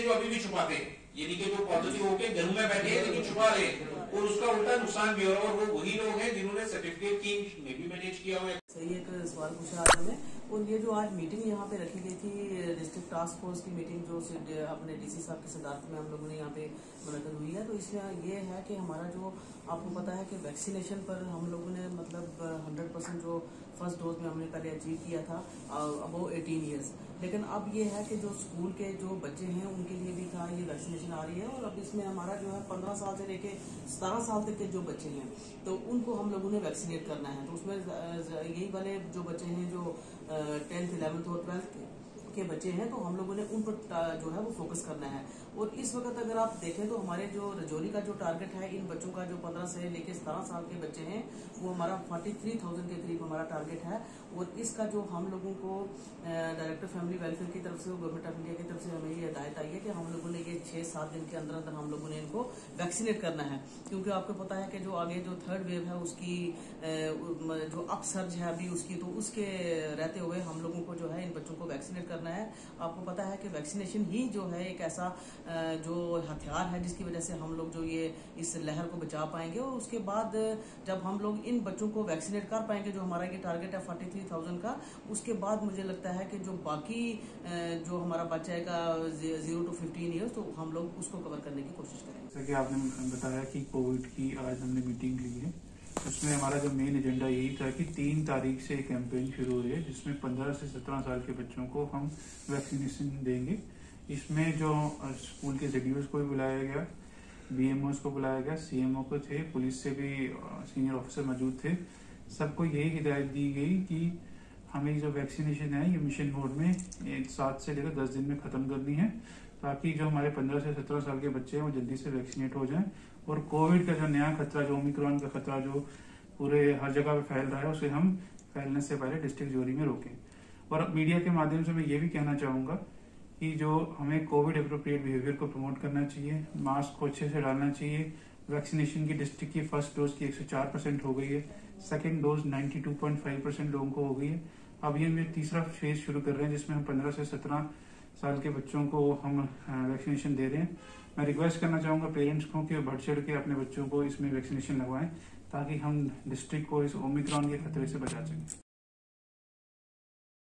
जो अभी भी छुपाते हैं, यानी कि जो पॉजिटिव होके घरों में बैठे हैं लेकिन छुपा रहे हैं, और उसका उल्टा नुकसान भी हो रहा है। और वो वही लोग हैं जिन्होंने सर्टिफिकेट की में भी मैनेज किया हुआ है। सही एक सवाल पूछा आपने। और ये जो आज मीटिंग यहाँ पे रखी गई थी, डिस्ट्रिक्ट टास्क फोर्स की मीटिंग जो अपने डीसी साहब की सदारत में हम लोगों ने यहाँ पे मुनक़द हुई है, तो इसमें ये है कि हमारा जो आपको पता है कि वैक्सीनेशन पर हम लोगों ने मतलब 100% जो फर्स्ट डोज में हमने पहले अचीव किया था अबव 18 ईयर्स, लेकिन अब ये है कि जो स्कूल के जो बच्चे हैं उनके लिए भी था ये वैक्सीनेशन आ रही है। और अब इसमें हमारा जो है 15 साल से लेके 17 साल तक के जो बच्चे हैं तो उनको हम लोगों ने वैक्सीनेट करना है। तो उसमें यही वाले जो बच्चे हैं जो 10th 11th और 12th के बच्चे हैं, तो हम लोगों ने उन पर जो है वो फोकस करना है। और इस वक्त अगर आप देखें तो हमारे जो रजौरी का जो टारगेट है इन बच्चों का जो 15 से लेकर 17 साल के बच्चे हैं वो हमारा 43,000 के करीब हमारा टारगेट है। और इसका जो हम लोगों को डायरेक्टर फैमिली वेलफेयर की तरफ से, गवर्नमेंट ऑफ इंडिया की तरफ से हमें ये हिदायत आई है कि हम लोगों ने ये 6-7 दिन के अंदर अंदर हम लोगों ने इनको वैक्सीनेट करना है। क्योंकि आपको पता है कि जो आगे जो थर्ड वेव है उसकी जो अपसर्ज है अभी उसकी, तो उसके रहते हुए हम लोगों को जो है इन बच्चों को वैक्सीनेट करना है। आपको पता है कि वैक्सीनेशन ही जो है एक ऐसा जो हथियार है जिसकी वजह से हम लोग जो ये इस लहर को बचा पाएंगे। और उसके बाद जब हम लोग इन बच्चों को वैक्सीनेट कर पाएंगे, जो हमारा ये टारगेट है 43,000 का, उसके बाद मुझे लगता है कि जो बाकी जो हमारा बच जाएगा 0 to 15 ईयर्स, तो हम लोग उसको कवर करने की कोशिश करेंगे। जैसा कि आपने बताया कि कोविड की आज हमने मीटिंग ली है, उसमें हमारा जो मेन एजेंडा यही था कि 3 तारीख से एक कैंपेन शुरू हो रही है जिसमें 15 से 17 साल के बच्चों को हम वैक्सीनेशन देंगे। इसमें जो स्कूल के जेडीओज को भी बुलाया गया, बीएमओज को बुलाया गया, सीएमओ को थे, पुलिस से भी सीनियर ऑफिसर मौजूद थे। सबको यही हिदायत दी गई कि हमें जो वैक्सीनेशन है ये मिशन मोड में 7 से लेकर 10 दिन में खत्म करनी है, ताकि जो हमारे 15 से 17 साल के बच्चे हैं वो जल्दी से वैक्सीनेट हो जाएं और कोविड का जो नया खतरा, जो ओमिक्रॉन का खतरा जो पूरे हर जगह पे फैल रहा है, उसे हम फैलने से पहले डिस्ट्रिक्ट जोरी में रोकें। और मीडिया के माध्यम से मैं ये भी कहना चाहूंगा कि जो हमें कोविड एप्रोप्रिएट बिहेवियर को प्रमोट करना चाहिए, मास्क को अच्छे से डालना चाहिए। वैक्सीनेशन की डिस्ट्रिक्ट की फर्स्ट डोज की 104% हो गई है, सेकेंड डोज 92.5% लोगों को हो गई है। अब ये हम तीसरा फेज शुरू कर रहे हैं जिसमें हम 15 से 17 साल के बच्चों को हम वैक्सीनेशन दे रहे हैं। मैं रिक्वेस्ट करना चाहूंगा पेरेंट्स को कि बढ़ चढ़ के अपने बच्चों को इसमें वैक्सीनेशन लगवाएं, ताकि हम डिस्ट्रिक्ट को इस ओमिक्रॉन के खतरे से बचा सकें।